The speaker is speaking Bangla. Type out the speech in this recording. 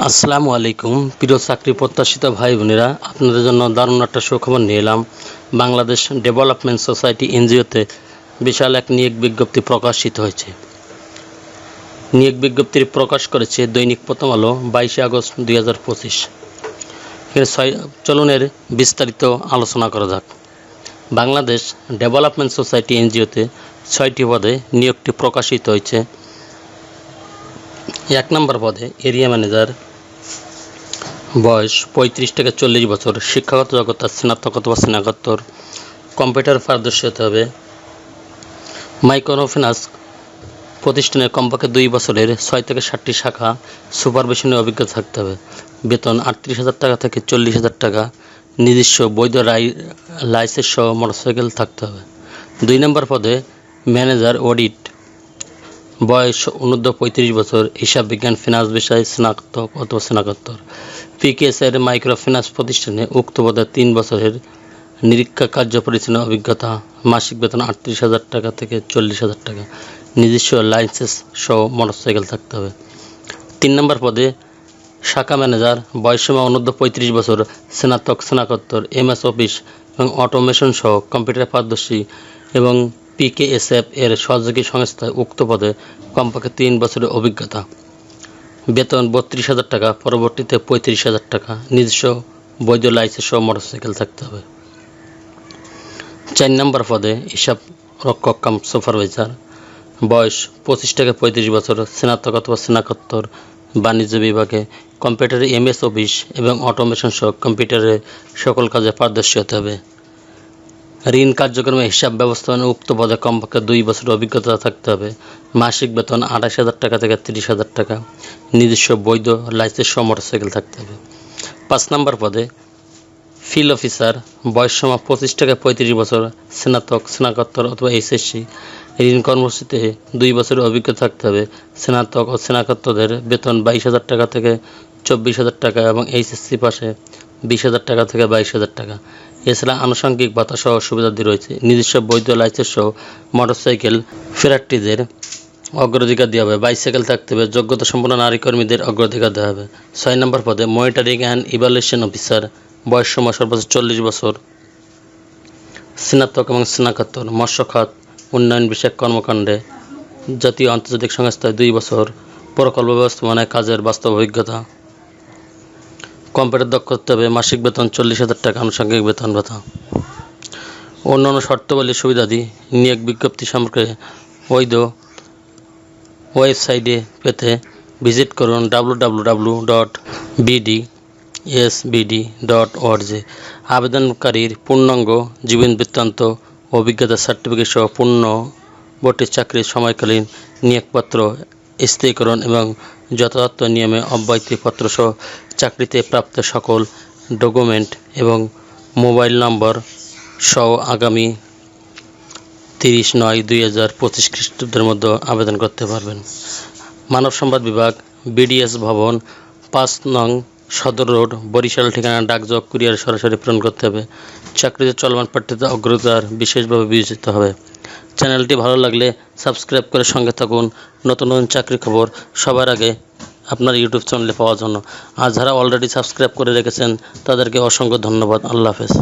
আসসালামু আলাইকুম প্রিয় চাকরি প্রত্যাশিত ভাই বোনেরা, আপনাদের জন্য দারুণ একটা সুখবর নিয়ে এলাম। বাংলাদেশ ডেভেলপমেন্ট সোসাইটি এনজিওতে বিশাল এক নিয়োগ বিজ্ঞপ্তি প্রকাশিত হয়েছে। নিয়োগ বিজ্ঞপ্তি প্রকাশ করেছে দৈনিক প্রথম আলো 22 আগস্ট 2025। চলুন এর বিস্তারিত আলোচনা করা যাক। বাংলাদেশ ডেভেলপমেন্ট সোসাইটি এনজিওতে 6টি পদে নিয়োগটি প্রকাশিত হয়েছে। 1 নম্বর পদে এরিয়া ম্যানেজার, বয়স 35 থেকে 40 বছর, শিক্ষাগত যোগ্যতা স্নাতক অথবা স্নাতকোত্তর, কম্পিউটার পারদর্শী হতে হবে, মাইক্রোফিন্যান্স প্রতিষ্ঠানের কমপক্ষে 2 বছরের 6 থেকে 7টি শাখা সুপারভিশনের অভিজ্ঞতা থাকতে হবে, বেতন 38,000 টাকা থেকে 40,000 টাকা, নিজস্ব বৈধ লাইসেন্স সহ মোটরসাইকেল থাকতে হবে। 2 নম্বর পদে ম্যানেজার অডিট, বয়স 35 বছর, হিসাব বিজ্ঞান ফিনান্স বিষয়ে স্নাতক অথবা স্নাতকোত্তর, পিকেএসের মাইক্রোফিন্যান্স প্রতিষ্ঠানে উক্ত পদে 3 বছরের নিরীক্ষা কার্য পরিচালনার অভিজ্ঞতা, মাসিক বেতন 38,000 টাকা থেকে 40,000 টাকা, নিজস্ব লাইসেন্স সহ মোটরসাইকেল থাকতে হবে। 3 নম্বর পদে শাখা ম্যানেজার, বয়সসীমা 35 বছর, স্নাতক স্নাতকোত্তর, এমএস অফিস এবং অটোমেশন সহ কম্পিউটার পারদর্শী এবং পিকেএসএফ এর সহযোগী সংস্থায় উক্ত পদে কমপক্ষে 3 বছরের অভিজ্ঞতা, বেতন 32,000 টাকা, পরবর্তীতে 35,000 টাকা, নিজস্ব বৈধ লাইসেন্স সহ মোটরসাইকেল থাকতে হবে। 4 নম্বর পদে হিসাব রক্ষক কাম সুপারভাইজার, বয়স 25 থেকে 35 বছর, স্নাতক অথবা স্নাতকোত্তর, বাণিজ্য বিভাগে কম্পিউটারে এমএস অফিস এবং অটোমেশন সহ কম্পিউটারে সকল কাজে পারদর্শী হতে হবে। ঋণ কার্যক্রমে হিসাব ব্যবস্থাপনায় উক্ত পদে কমপক্ষে 2 বছরের অভিজ্ঞতা থাকতে হবে, মাসিক বেতন 28,000 টাকা থেকে 30,000 টাকা, নিজস্ব বৈধ লাইসেন্স সহ মোটরসাইকেল থাকতে হবে। 5 নম্বর পদে ফিল্ড অফিসার, বয়সসীমা 25 থেকে 35 বছর, স্নাতক স্নাতকোত্তর অথবা এইচএসসি, ঋণ কর্মসূচিতে 2 বছরের অভিজ্ঞতা থাকতে হবে, স্নাতক ও স্নাতকোত্তরদের বেতন 22,000 টাকা থেকে 24,000 টাকা এবং এইচএসসি পাশে 20,000 টাকা থেকে 22,000 টাকা। এছাড়া আনুষঙ্গিক ভাতা সহ সুবিধাদি রয়েছে। নিজস্ব বৈধ লাইসেন্স সহ মোটরসাইকেল প্রার্থীদের অগ্রাধিকার দেওয়া হবে, বাইসাইকেল থাকতে হবে, যোগ্যতা সম্পন্ন নারী কর্মীদের অগ্রাধিকার দেওয়া হবে। 6 নম্বর পদে মনিটরিং অ্যান্ড ইভ্যালুয়েশন অফিসার, বয়সসীমা সর্বোচ্চ 40 বছর, স্নাতক এবং স্নাতকোত্তর, মৎস্য খাত উন্নয়ন বিষয়ক কর্মকাণ্ডে জাতীয় আন্তর্জাতিক সংস্থায় 2 বছর, প্রকল্প ব্যবস্থাপনায় কাজের বাস্তব অভিজ্ঞতা, কম্পিউটার দক্ষ হতে হবে, মাসিক বেতন 40,000 টাকা, আনুষঙ্গিক বেতন ভাতা। অন্যান্য শর্তাবলী সুবিধাদি নিয়োগ বিজ্ঞপ্তি সম্পর্কে ওয়েবসাইটে পেতে ভিজিট করুন www.bdsbd.org। আবেদনকারীর পূর্ণাঙ্গ জীবন বৃত্তান্ত, অভিজ্ঞতা সার্টিফিকেট সহ পূর্ণবর্তী চাকরির সময়কালীন নিয়োগপত্র, স্থিরীকরণ এবং যথাযথ নিয়মে অব্যাহতিপত্র সহ চাকরিতে প্রাপ্ত সকল ডকুমেন্ট এবং মোবাইল নম্বর সহ আগামী 30/9/2025 খ্রিস্টাব্দের মধ্যে আবেদন করতে পারবেন। মানব সম্পদ বিভাগ, বিডিএস ভবন, 5 নং সদর রোড, বরিশাল। ঠিকানা ডাকযোগ, কুরিয়ার সরাসরি প্রেরণ করতে হবে। চাকরিতে চলমান প্রার্থীদের অগ্রাধিকার বিশেষভাবে বিবেচিত হবে। চ্যানেলটি ভালো লাগলে সাবস্ক্রাইব করে সঙ্গে থাকুন নতুন নতুন চাকরি খবর সবার আগে আপনার ইউটিউব চ্যানেলে পাওয়ার জন্য। আর যারা অলরেডি সাবস্ক্রাইব করে রেখেছেন তাদেরকে অসংখ্য ধন্যবাদ। আল্লাহ হাফেজ।